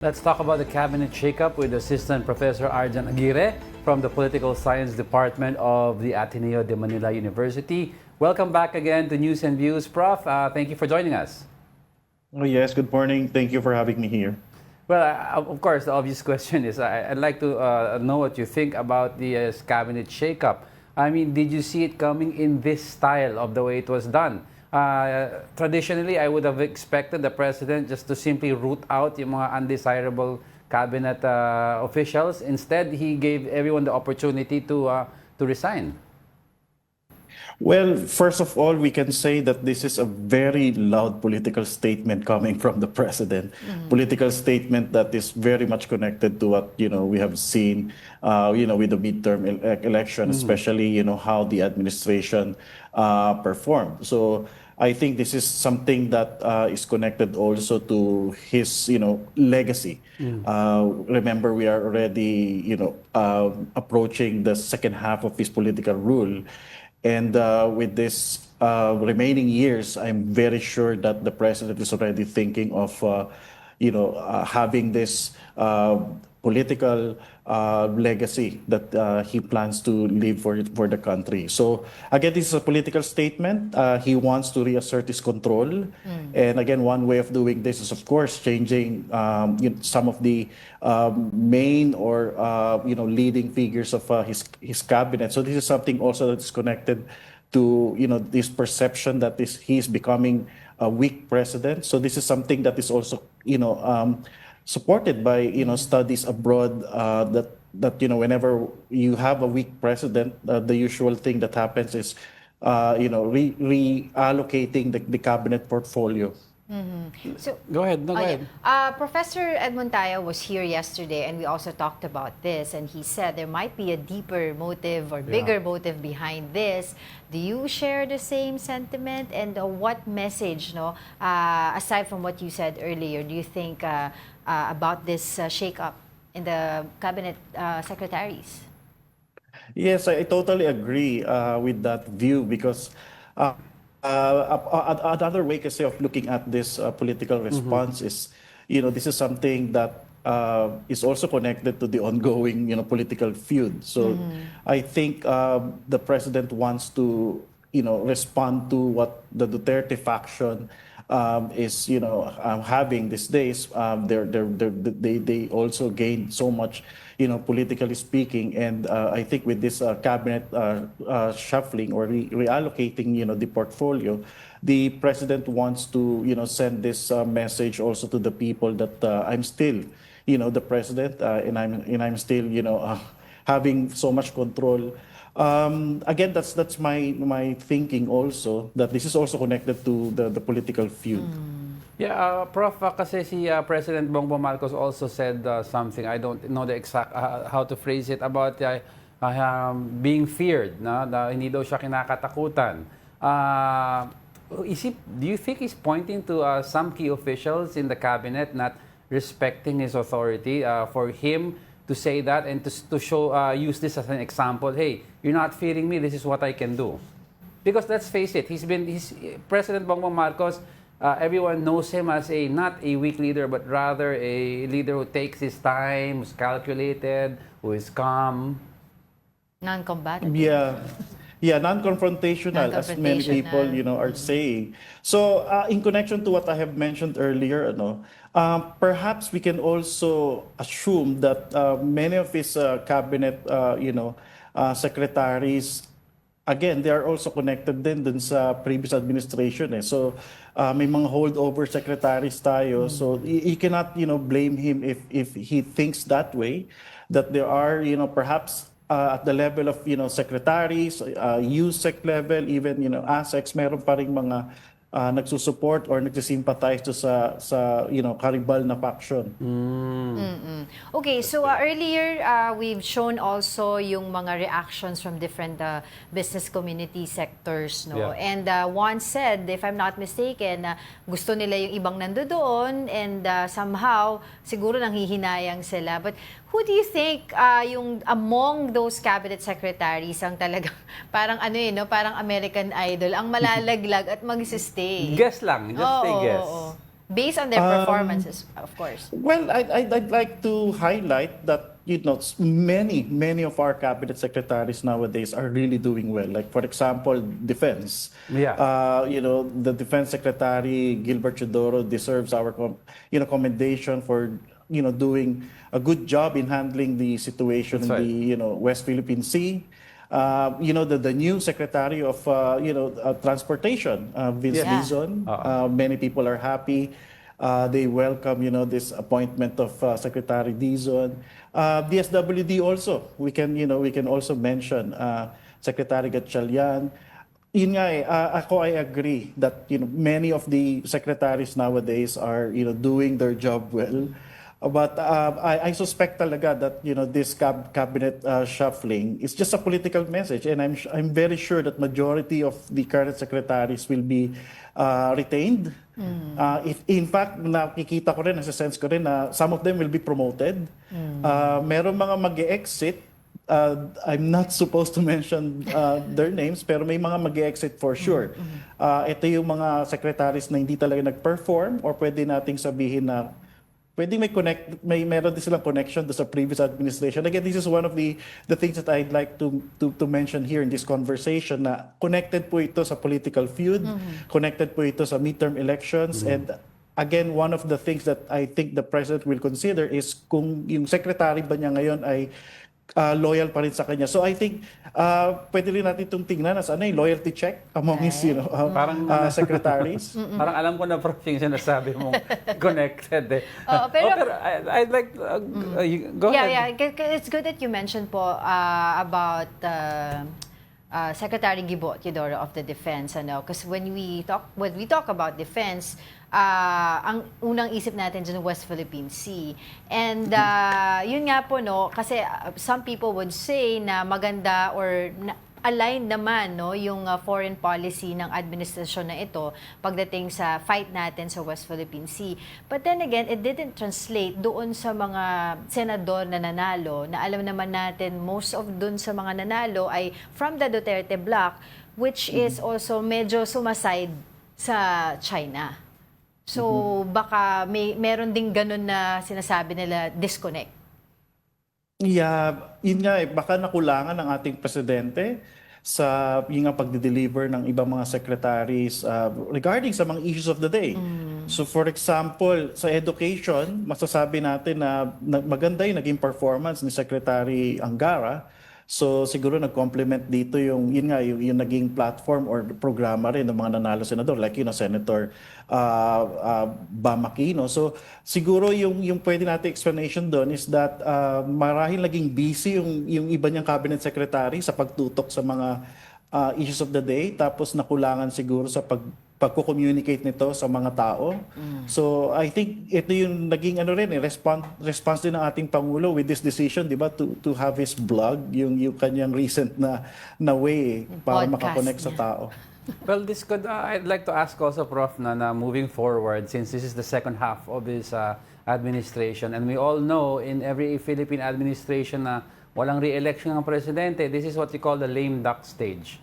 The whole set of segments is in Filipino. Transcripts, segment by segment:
Let's talk about the cabinet shakeup with Assistant Professor Arjan Aguirre from the Political Science Department of the Ateneo de Manila University. Welcome back again to News and Views, Prof. Thank you for joining us. Oh, yes, good morning. Thank you for having me here. Well, of course, the obvious question is I'd like to know what you think about the cabinet shakeup. I mean, did you see it coming in this style of the way it was done? Traditionally, I would have expected the president just to simply root out yung mga undesirable cabinet officials. Instead, he gave everyone the opportunity to resign. Well, first of all, we can say that this is a very loud political statement coming from the president. Political statement that is very much connected to what we have seen, with the midterm election, especially how the administration performed. So I think this is something that is connected also to his legacy. Remember, we are already approaching the second half of his political rule. And with this remaining years, I'm very sure that the president is already thinking of, having this political legacy that he plans to leave for the country. So again, this is a political statement. He wants to reassert his control. And again, one way of doing this is, of course, changing some of the main or leading figures of his cabinet. So this is something also that is connected to this perception that he's becoming a weak president. So this is something that is also supported by studies abroad that whenever you have a weak president, the usual thing that happens is reallocating the cabinet portfolio. So go ahead. No, go ahead. Professor Ed Montaya was here yesterday, and we also talked about this. And he said there might be a deeper motive or bigger motive behind this. Do you share the same sentiment? And what message, aside from what you said earlier, do you think about this shake-up in the cabinet secretaries? Yes, I totally agree with that view because. Another way kasi of looking at this political response is, this is something that is also connected to the ongoing, political feud. So I think the president wants to, respond to what the Duterte faction is, having these days. They also gained so much, politically speaking, and I think with this cabinet shuffling or reallocating, the portfolio, the president wants to, send this message also to the people that I'm still, the president, and I'm still, having so much control. Again, that's my thinking also, that this is also connected to the political feud. Yeah, Prof, kasi si President Bongbong Marcos also said something, I don't know the exact how to phrase it, about being feared, na hindi daw siya kinakatakutan. Do you think he's pointing to some key officials in the cabinet not respecting his authority for him to say that and to show use this as an example? Hey, you're not fearing me, this is what I can do. Because let's face it, President Bongbong Marcos, everyone knows him as not a weak leader, but rather a leader who takes his time, who's calculated, who is calm. Non-combative. Yeah, non-confrontational, as many people, are saying. So, in connection to what I have mentioned earlier, perhaps we can also assume that many of his cabinet, secretaries, again, they are also connected din dun sa previous administration. So, may mga holdover secretaries tayo. So, you cannot, blame him if he thinks that way, that there are, perhaps at the level of, secretaries, USEC level, even, ASECs, meron pa ring mga nagsusupport or nagsisympathize to sa karibal na faction. Okay, so earlier we've shown also yung mga reactions from different business community sectors, Yeah. And one said, if I'm not mistaken, gusto nila yung ibang nandoon and somehow siguro nanghihinayang sila. But who do you think yung among those cabinet secretaries ang talagang parang parang American Idol, ang malalaglag at mag-stay? Guess lang, just say guess. Based on their performances, of course. Well, I'd like to highlight that, many of our cabinet secretaries nowadays are really doing well. Like, for example, defense. Yeah. The defense secretary, Gilbert Chodoro, deserves our, commendation for, doing a good job in handling the situation That's in the, West Philippine Sea. The new secretary of, transportation, Vince Yes. Yeah. Dizon. Uh-uh. Many people are happy. They welcome, this appointment of Secretary Dizon. DSWD also, we can also mention Secretary Gatchalian. Yun nga I agree that, many of the secretaries nowadays are, doing their job well. But I suspect talaga that, this cabinet shuffling is just a political message, and I'm very sure that majority of the current secretaries will be retained. If in fact nakikita ko rin, nasa-sense ko rin na some of them will be promoted. Meron mga mag-exit. I'm not supposed to mention their names, pero may mga mag-exit for sure. Ito yung mga secretaries na hindi talaga nag-perform, or pwede nating sabihin na pwede meron din silang connection to sa previous administration. Again, this is one of the things that I'd like to mention here in this conversation, na connected po ito sa political feud, connected po ito sa midterm elections, and again, one of the things that I think the president will consider is kung yung secretary ba niya ngayon ay loyal pa rin sa kanya. So I think pwede rin natin itong tingnan as loyalty check among his Parang secretaries. Parang alam ko na, Prof, yung sinasabi mong connected eh. Pero I'd like go ahead. Yeah. It's good that you mentioned po about Secretary Gibot-Teodoro of the Defense, because when we talk about defense, ang unang isip natin dyan West Philippine Sea. And yun nga po, kasi some people would say na maganda or aligned naman yung foreign policy ng administrasyon na ito pagdating sa fight natin sa West Philippine Sea. But then again, it didn't translate doon sa mga senador na nanalo, na alam naman natin most of doon sa mga nanalo ay from the Duterte bloc, which is also medyo sumaside sa China. So baka meron ding ganun na sinasabi nila disconnect. Yeah, yun nga baka nakulangan ng ating presidente sa yung nga pagde-deliver ng ibang mga secretaries regarding sa mga issues of the day. So for example, sa education, masasabi natin na maganda yung naging performance ni Secretary Angara. So siguro nag-complement dito yung naging platform or programa rin ng mga nanalo senador, like Senator Bam Aquino. So siguro yung pwede natin explanation doon is that marahil naging busy yung iba niyang cabinet secretary sa pagtutok sa mga issues of the day, tapos nakulangan siguro sa pagko-communicate nito sa mga tao. So I think ito yung naging response din ng ating Pangulo with this decision, di ba, to have his blog, yung kanyang recent na way para makakonect sa tao. Well, this could, I'd like to ask also, Prof, na moving forward, since this is the second half of his administration, and we all know in every Philippine administration na walang re-election ng presidente, this is what we call the lame duck stage.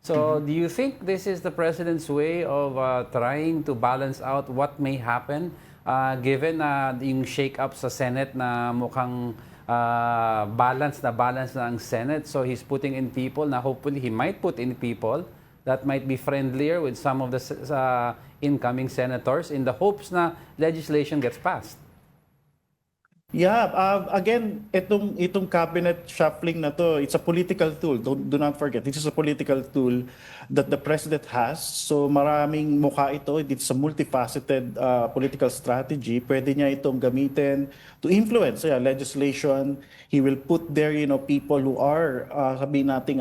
So, do you think this is the president's way of trying to balance out what may happen given yung shake-up sa Senate na mukhang balance na ang Senate? So, he's putting in people na hopefully he might put in people that might be friendlier with some of the incoming senators in the hopes na legislation gets passed. Yeah, again, itong cabinet shuffling na to, it's a political tool. Do not forget, this is a political tool that the president has. So maraming mukha ito. It's a multifaceted political strategy. Pwede niya itong gamitin to influence legislation. He will put there, people who are sabihin nating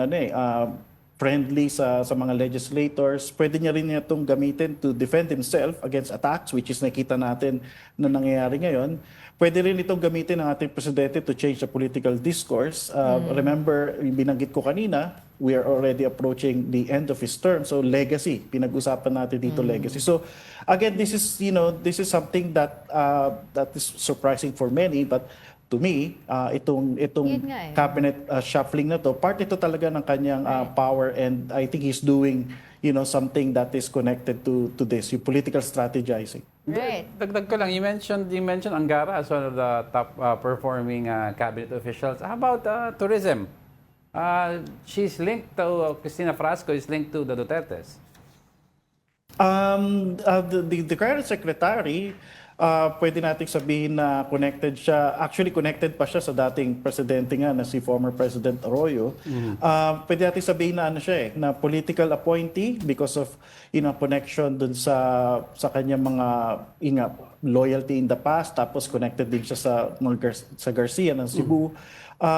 friendly sa mga legislators. Pwede niya rin itong gamitin to defend himself against attacks, which is nakita natin na nangyayari ngayon. Pwede rin itong gamitin ng ating presidente to change the political discourse. Remember, binanggit ko kanina, we are already approaching the end of his term. So legacy, pinag-usapan natin dito legacy. So again, this is something that is surprising for many, but to me, itong cabinet shuffling na to, part ito talaga ng kanyang power, and I think he's doing something that is connected to this, yung political strategizing. Right. Dagdag ko lang, you mentioned Angara as one of the top performing cabinet officials. How about tourism? She's linked to, Cristina Frasco is linked to the Dutertes. The current secretary, pwede nating sabihin na connected siya. Actually, connected pa siya sa dating presidente nga na si former President Arroyo. Pwede nating sabihin na siya na political appointee because of connection dun sa kanyang mga loyalty in the past. Tapos connected din siya sa Garcia ng Cebu.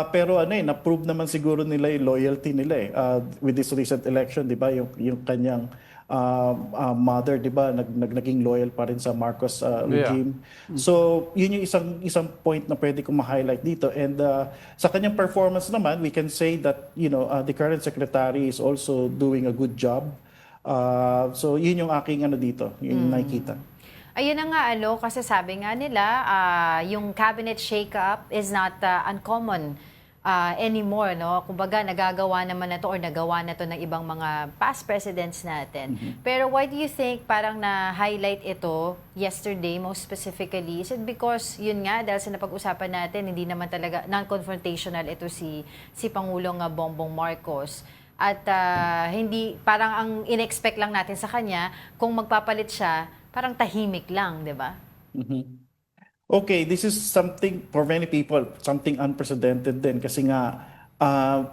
Pero na-prove naman siguro nila yung loyalty nila with this recent election, di ba? Yung kanyang mother, di ba, naging loyal pa rin sa Marcos regime. So, yun yung isang point na pwede kong ma-highlight dito. And sa kanyang performance naman, we can say that, the current secretary is also doing a good job. So, yun yung aking dito, yung nakikita. Ayun na nga, kasi sabi nga nila, yung cabinet shakeup is not uncommon anymore, no? Kumbaga, nagagawa naman na to or nagawa na to ng ibang mga past presidents natin. Pero why do you think parang na-highlight ito yesterday, most specifically? Is it because, yun nga, dahil sa napag-usapan natin, hindi naman talaga non-confrontational ito si Pangulong Bongbong Marcos. At hindi, parang ang in-expect lang natin sa kanya, kung magpapalit siya, parang tahimik lang, di ba? Okay, this is something for many people, something unprecedented din kasi nga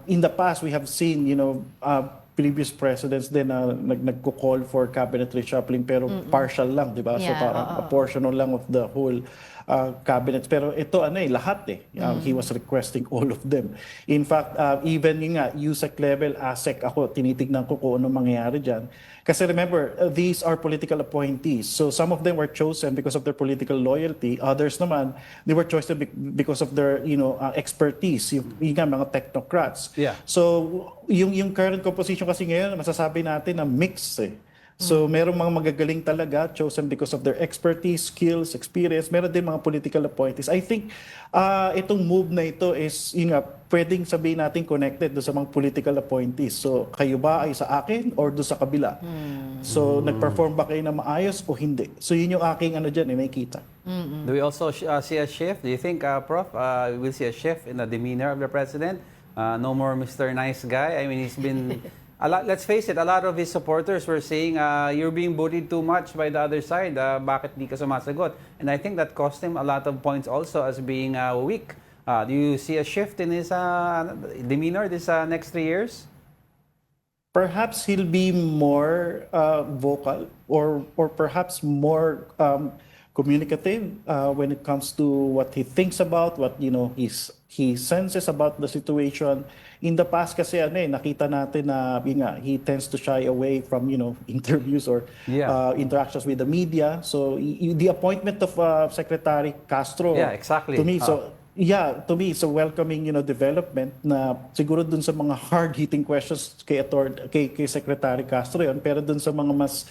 in the past we have seen, previous presidents din na nagko-call for cabinet reshuffling pero partial lang, 'di ba? So parang a portion lang of the whole cabinets. Pero ito lahat he was requesting all of them. In fact, even yung USEC level, ASEC, ako tinitignan ko kung ano mangyayari diyan. Kasi remember, these are political appointees. So some of them were chosen because of their political loyalty. Others naman, they were chosen because of their, expertise. Yung mga technocrats. Yeah. So yung current composition kasi ngayon, masasabi natin na mix So, merong mga magagaling talaga, chosen because of their expertise, skills, experience. Meron din mga political appointees. I think itong move na ito is, pwedeng sabihin natin connected do sa mga political appointees. So, kayo ba ay sa akin or do sa kabila? So, nag-perform ba kayo na maayos o hindi? So, yun yung aking dyan, nakikita. Do we also see a shift? Do you think, Prof, we'll see a shift in the demeanor of the president? No more Mr. Nice Guy. I mean, he's been... let's face it, a lot of his supporters were saying, you're being bullied too much by the other side. Bakit di ka sumasagot? And I think that cost him a lot of points also as being weak. Do you see a shift in his demeanor this next 3 years? Perhaps he'll be more vocal or perhaps more communicative when it comes to what he thinks about, what he senses about the situation. In the past kasi nakita natin na he tends to shy away from interviews or interactions with the media. So the appointment of Secretary Castro, exactly. To me, it's a welcoming development na siguro dun sa mga hard-hitting questions kay Secretary Castro yon, pero dun sa mga mas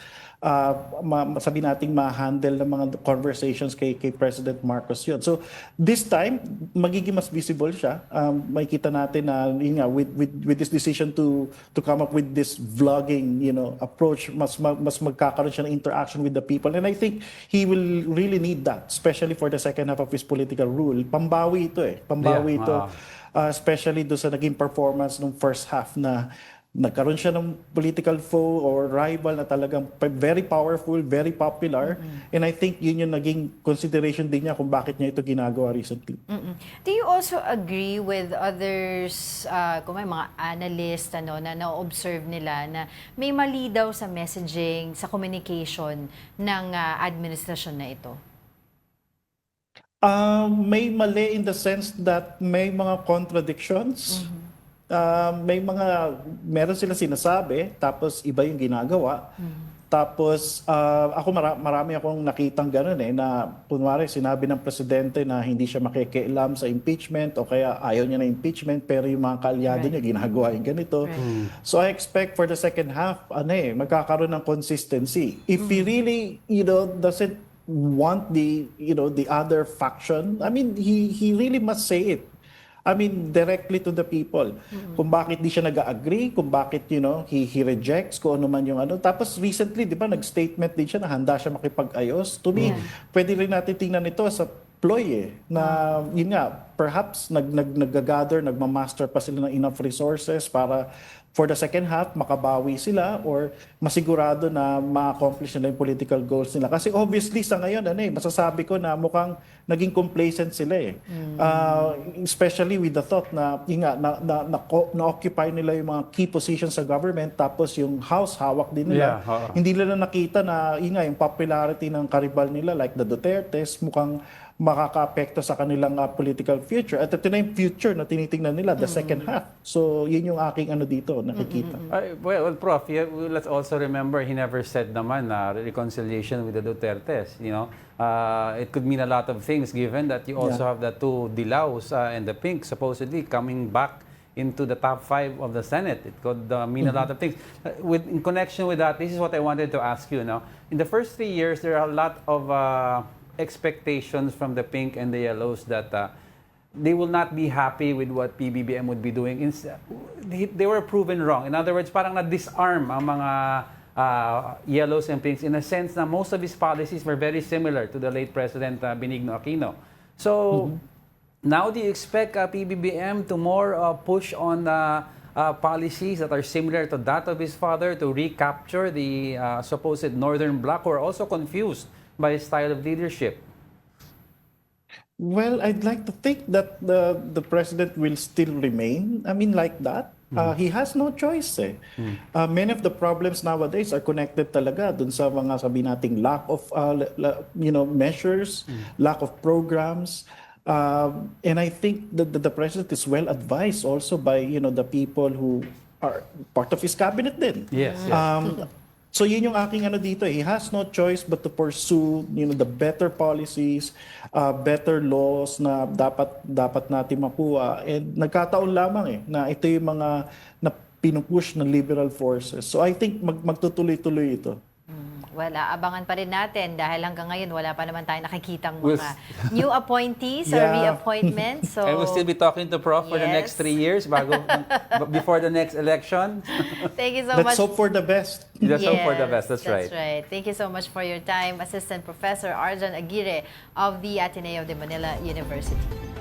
sabi nating ma-handle ng mga conversations kay President Marcos yun. So this time magiging mas visible siya. Makikita natin na with this decision to come up with this vlogging approach, mas magkakaroon siya ng interaction with the people, and I think he will really need that, especially for the second half of his political rule. Pambawi ito especially do sa naging performance ng first half na nagkaroon siya ng political foe or rival na talagang very powerful, very popular. And I think yun yung naging consideration din niya kung bakit niya ito ginagawa recently. Do you also agree with others, kung may mga analyst na na-observe nila na may mali daw sa messaging, sa communication ng administrasyon na ito? May mali in the sense that may mga contradictions. Meron sila sinasabi, tapos iba yung ginagawa. Tapos, ako marami akong nakitang gano'n na kunwari sinabi ng presidente na hindi siya makikialam sa impeachment o kaya ayaw niya na impeachment, pero yung mga kaalyado niya ginagawa yung ganito. So I expect for the second half, magkakaroon ng consistency. If he really, doesn't want the other faction, I mean, he really must say it. I mean, directly to the people. Kung bakit di siya nag-agree, kung bakit, he rejects, kung ano man yung ano. Tapos recently, di ba, nag-statement din siya na handa siya makipag-ayos. To me, pwede rin natin tingnan ito sa ploy na yun nga, perhaps nag-gather, nagmamaster pa sila ng enough resources para for the second half, makabawi sila or masigurado na ma-accomplish nila yung political goals nila. Kasi obviously sa ngayon, masasabi ko na mukhang naging complacent sila especially with the thought na, na-occupy nila yung mga key positions sa government tapos yung house, hawak din nila. Hindi nila nakita na, yung popularity ng karibal nila like the Dutertes, mukhang makaka-apekto sa kanilang political future. At ito na yung future na tinitingnan nila, the second half. So, yun yung aking dito, nakikita. Well, Prof, let's also remember, he never said naman na reconciliation with the Dutertes, It could mean a lot of things given that you also have the two Dilaws and the Pink supposedly coming back into the top 5 of the Senate. It could mean a lot of things. In connection with that, this is what I wanted to ask you now. In the first 3 years, there are a lot of expectations from the Pink and the Yellows that they will not be happy with what PBBM would be doing. They were proven wrong. In other words, parang na-disarm ang mga Yellows and Pinks in a sense na most of his policies were very similar to the late President Benigno Aquino. So, now do you expect PBBM to more push on policies that are similar to that of his father to recapture the supposed Northern Bloc who are also confused by his style of leadership? Well, I'd like to think that the president will still remain. I mean, like that. He has no choice. Many of the problems nowadays are connected talaga dun sa mga sabi nating lack of measures, lack of programs. And I think that the president is well advised also by the people who are part of his cabinet din. Yes. So yun yung aking dito. He has no choice but to pursue the better policies, better laws na dapat natin makuha. And nagkataon lamang na ito yung mga na pinupush ng liberal forces. So I think magtutuloy-tuloy ito. Well, abangan pa rin natin dahil hanggang ngayon wala pa naman tayo nakikitang mga new appointees or reappointments. So, and we'll still be talking to Prof for the next 3 years before the next election. Thank you so much. Let's hope for the best. Let's hope for the best. That's right. That's right. Thank you so much for your time, Assistant Professor Arjan Aguirre of the Ateneo de Manila University.